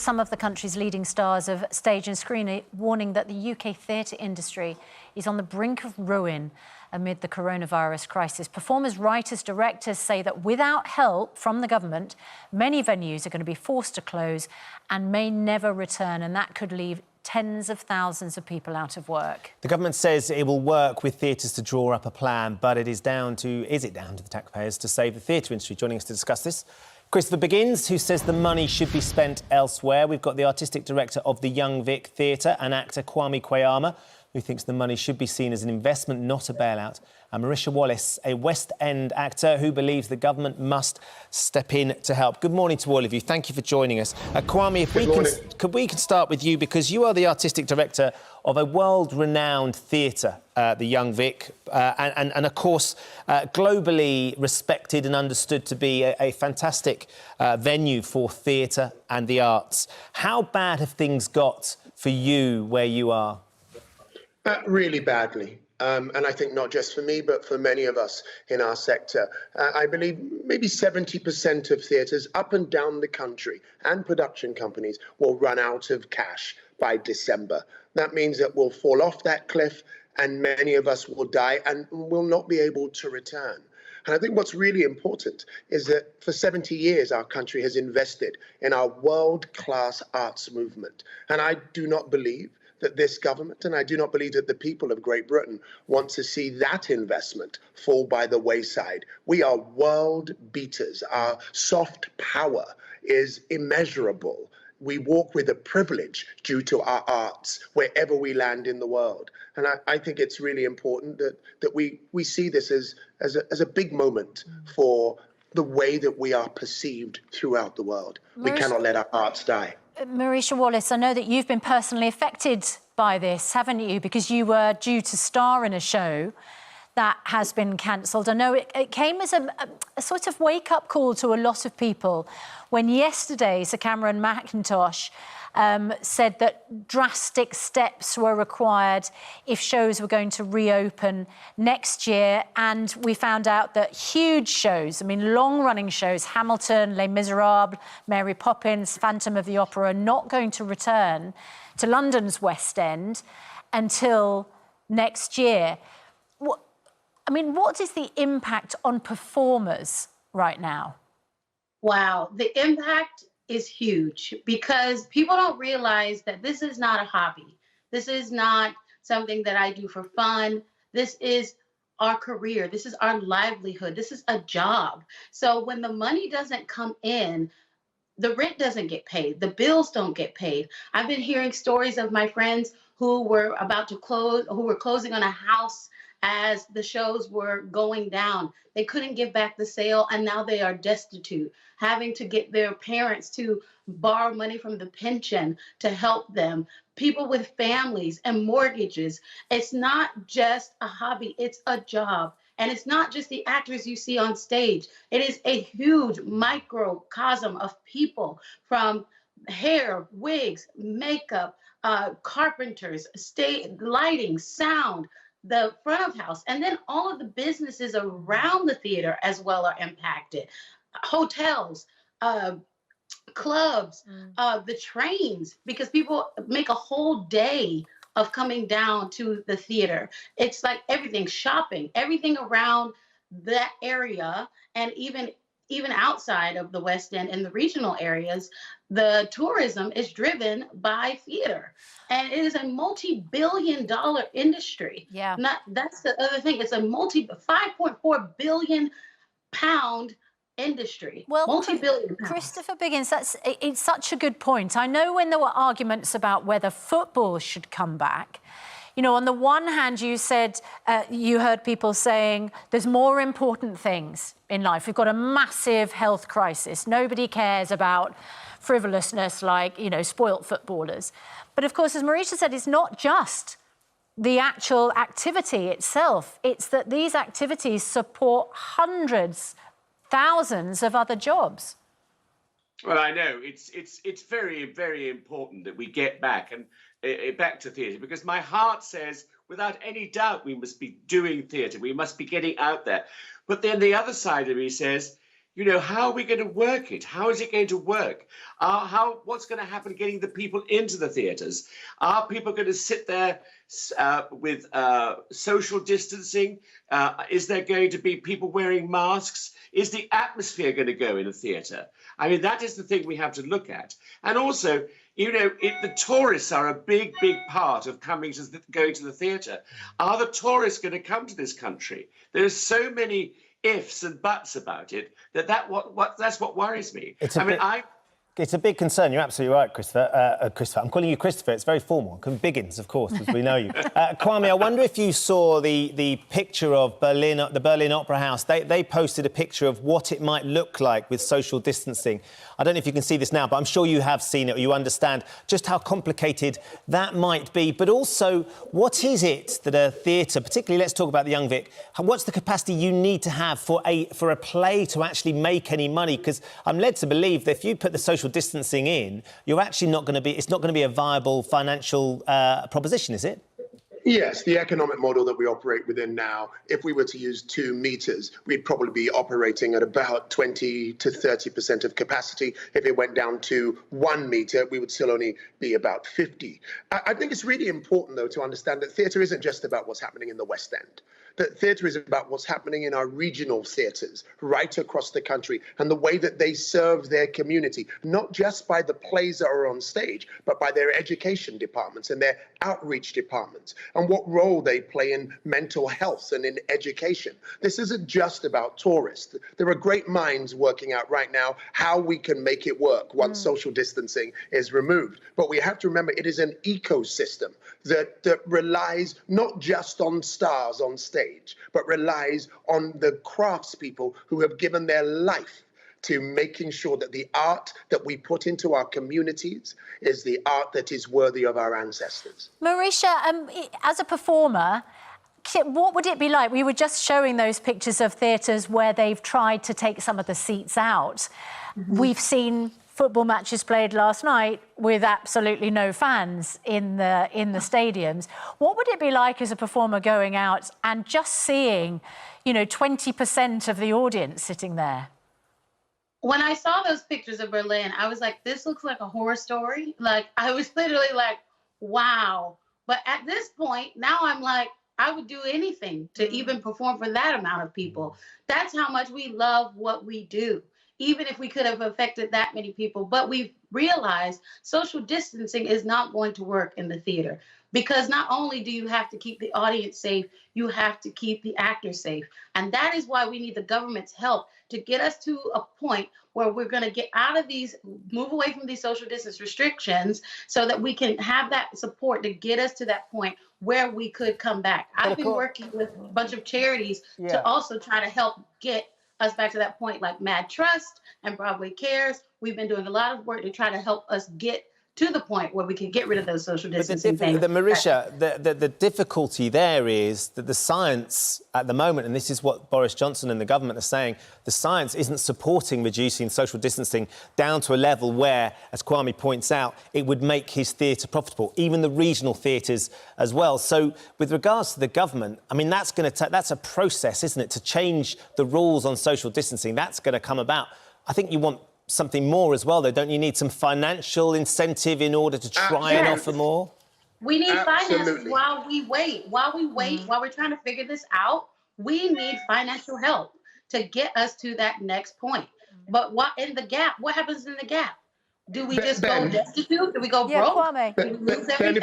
some of the country's leading stars of stage and screen warning that the UK theatre industry is on the brink of ruin amid the coronavirus crisis. Performers, writers, directors say that without help from the government, many venues are going to be forced to close and may never return, and that could leave tens of thousands of people out of work. The government says it will work with theatres to draw up a plan, but is it down to the taxpayers to save the theatre industry? Joining us to discuss this, Christopher Biggins, who says the money should be spent elsewhere. We've got the artistic director of the Young Vic Theatre and actor Kwame Kwei-Armah, who thinks the money should be seen as an investment, not a bailout. And Marisha Wallace, a West End actor who believes the government must step in to help. Good morning to all of you. Thank you for joining us. Kwame, if we can start with you, because you are the artistic director of a world-renowned theatre, the Young Vic, and of course, globally respected and understood to be a fantastic venue for theatre and the arts. How bad have things got for you where you are? Really badly. And I think not just for me, but for many of us in our sector. I believe maybe 70% of theatres up and down the country and production companies will run out of cash by December. That means that we'll fall off that cliff and many of us will die and will not be able to return. And I think what's really important is that for 70 years, our country has invested in our world-class arts movement. And I do not believe that this government, and I do not believe that the people of Great Britain want to see that investment fall by the wayside. We are world beaters. Our soft power is immeasurable. We walk with a privilege due to our arts wherever we land in the world. And I think it's really important that we see this as a big moment for the way that we are perceived throughout the world. We cannot let our arts die. Marisha Wallace, I know that you've been personally affected by this, haven't you? Because you were due to star in a show that has been cancelled. I know it came as a sort of wake-up call to a lot of people when yesterday Sir Cameron Mackintosh said that drastic steps were required if shows were going to reopen next year. And we found out that huge shows, I mean, long-running shows, Hamilton, Les Miserables, Mary Poppins, Phantom of the Opera, are not going to return to London's West End until next year. What is the impact on performers right now? Wow, the impact is huge because people don't realize that this is not a hobby. This is not something that I do for fun. This is our career. This is our livelihood. This is a job. So when the money doesn't come in, the rent doesn't get paid. The bills don't get paid. I've been hearing stories of my friends who were about to close, who were closing on a house as the shows were going down. They couldn't give back the sale, and now they are destitute, having to get their parents to borrow money from the pension to help them. People with families and mortgages. It's not just a hobby, it's a job. And it's not just the actors you see on stage. It is a huge microcosm of people, from hair, wigs, makeup, carpenters, stage lighting, sound, the front of house, and then all of the businesses around the theater as well are impacted. Hotels, clubs, the trains, because people make a whole day of coming down to the theater. It's like everything, shopping, everything around that area, and even outside of the West End and the regional areas, the tourism is driven by theater. And it is a multi-billion-dollar industry. Yeah. That's the other thing. It's a £5.4 billion industry. Well, multi-billion pounds. Christopher Biggins, it's such a good point. I know when there were arguments about whether football should come back, you know, on the one hand, you said, you heard people saying there's more important things in life. We've got a massive health crisis. Nobody cares about frivolousness like, you know, spoilt footballers. But of course, as Marisha said, it's not just the actual activity itself. It's that these activities support hundreds, thousands of other jobs. Well, I know it's very, very important that we get back to theatre, because my heart says, without any doubt, we must be doing theatre. We must be getting out there. But then the other side of me says, You know, how are we going to work it? How is it going to work? What's going to happen getting the people into the theatres? Are people going to sit there with social distancing? Is there going to be people wearing masks? Is the atmosphere going to go in a theatre? I mean, that is the thing we have to look at. And also, you know, the tourists are a big, big part of going to the theatre. Are the tourists going to come to this country? There's so many ifs and buts about it that's what worries me. It's a big concern. You're absolutely right, Christopher. Christopher, I'm calling you Christopher. It's very formal. Biggins, of course, as we know you. Kwame, I wonder if you saw the picture of the Berlin Opera House. They posted a picture of what it might look like with social distancing. I don't know if you can see this now, but I'm sure you have seen it or you understand just how complicated that might be. But also, what is it that a theatre, particularly let's talk about the Young Vic, what's the capacity you need to have for a play to actually make any money? Because I'm led to believe that if you put the social distancing in, you're actually not going to be, it's not going to be a viable financial proposition, is it? Yes, the economic model that we operate within now, if we were to use 2 meters, we'd probably be operating at about 20 to 30% of capacity. If it went down to 1 meter, we would still only be about 50. I think it's really important, though, to understand that theatre isn't just about what's happening in the West End. That theatre is about what's happening in our regional theatres right across the country and the way that they serve their community, not just by the plays that are on stage, but by their education departments and their outreach departments and what role they play in mental health and in education. This isn't just about tourists. There are great minds working out right now how we can make it work once social distancing is removed. But we have to remember it is an ecosystem that relies not just on stars on stage, but relies on the craftspeople who have given their life to making sure that the art that we put into our communities is the art that is worthy of our ancestors. Marisha, as a performer, what would it be like? We were just showing those pictures of theatres where they've tried to take some of the seats out. We've seen football matches played last night with absolutely no fans in the stadiums. What would it be like as a performer going out and just seeing, you know, 20% of the audience sitting there? When I saw those pictures of Berlin, I was like, this looks like a horror story. Like, I was literally like, wow. But at this point, now I'm like, I would do anything to even perform for that amount of people. That's how much we love what we do, even if we could have affected that many people. But we've realized social distancing is not going to work in the theater, because not only do you have to keep the audience safe, you have to keep the actors safe. And that is why we need the government's help to get us to a point where we're going to get out of these, move away from these social distance restrictions so that we can have that support to get us to that point where we could come back. I've been working with a bunch of charities to also try to help get us back to that point, like Mad Trust and Broadway Cares. We've been doing a lot of work to try to help us get to the point where we can get rid of those social distancing things. Marisha, the difficulty there is that the science at the moment, and this is what Boris Johnson and the government are saying, the science isn't supporting reducing social distancing down to a level where, as Kwame points out, it would make his theatre profitable, even the regional theatres as well. So with regards to the government, I mean, that's a process, isn't it, to change the rules on social distancing. That's going to come about. I think you want something more as well, though, don't you? Need some financial incentive in order to try and offer more? We need finances while we wait. While we're trying to figure this out, we need financial help to get us to that next point. But what in the gap? What happens in the gap? Do we just go destitute? Do we go broke? Kwame. Ben,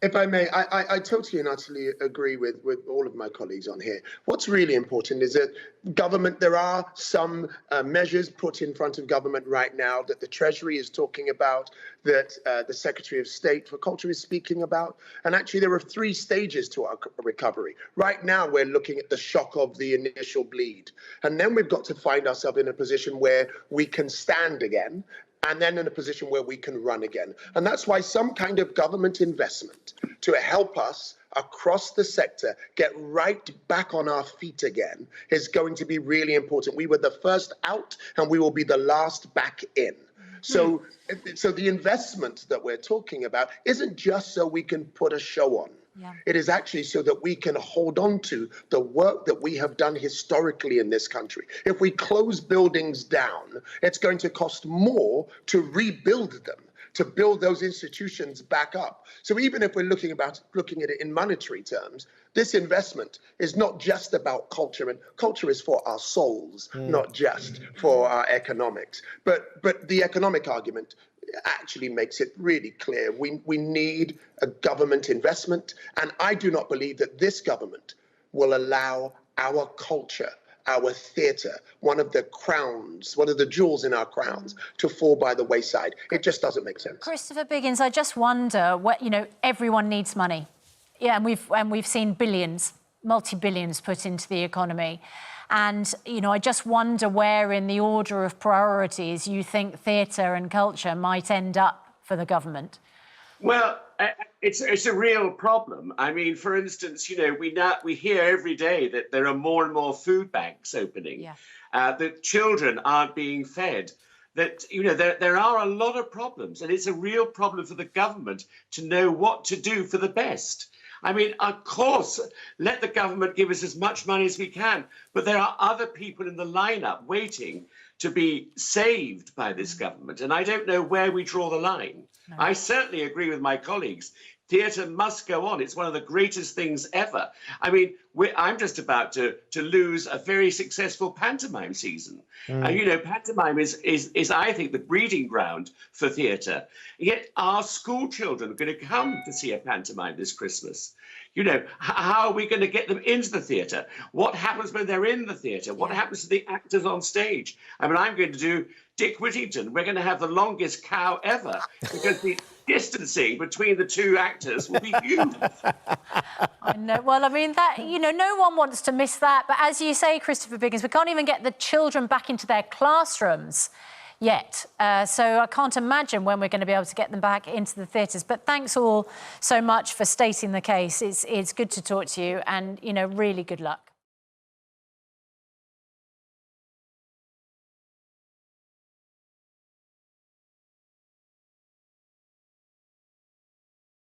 if I may, I totally and utterly agree with all of my colleagues on here. What's really important is that government, there are some measures put in front of government right now that the Treasury is talking about, that the Secretary of State for Culture is speaking about. And actually, there are 3 stages to our recovery. Right now, we're looking at the shock of the initial bleed. And then we've got to find ourselves in a position where we can stand again, and then in a position where we can run again. And that's why some kind of government investment to help us across the sector get right back on our feet again is going to be really important. We were the first out and we will be the last back in. So the investment that we're talking about isn't just so we can put a show on. Yeah. It is actually so that we can hold on to the work that we have done historically in this country. If we close buildings down, it's going to cost more to rebuild them, to build those institutions back up. So even if we're looking at it in monetary terms, this investment is not just about culture, and culture is for our souls, not just for our economics. But the economic argument actually makes it really clear. We need a government investment, and I do not believe that this government will allow our culture, our theatre, one of the crowns, one of the jewels in our crowns, to fall by the wayside. It just doesn't make sense. Christopher Biggins, I just wonder, everyone needs money. Yeah, and we've seen billions, multi-billions put into the economy. And, I just wonder where in the order of priorities you think theatre and culture might end up for the government. Well, it's a real problem. I mean, for instance, we hear every day that there are more and more food banks opening, Yeah. That children aren't being fed, that, there are a lot of problems, and it's a real problem for the government to know what to do for the best. I mean, of course, let the government give us as much money as we can, but there are other people in the lineup waiting to be saved by this government, and I don't know where we draw the line. No. I certainly agree with my colleagues. Theatre must go on. It's one of the greatest things ever. I mean, I'm just about to lose a very successful pantomime season. And, pantomime is, I think, the breeding ground for theatre. Yet our school children are going to come to see a pantomime this Christmas. How are we going to get them into the theatre? What happens when they're in the theatre? What happens to the actors on stage? I mean, I'm going to do Dick Whittington. We're going to have the longest cow ever because the distancing between the two actors will be huge. I know. Well, I mean, that, no one wants to miss that. But as you say, Christopher Biggins, we can't even get the children back into their classrooms yet. So I can't imagine when we're going to be able to get them back into the theatres. But thanks all so much for stating the case. It's good to talk to you and, really good luck.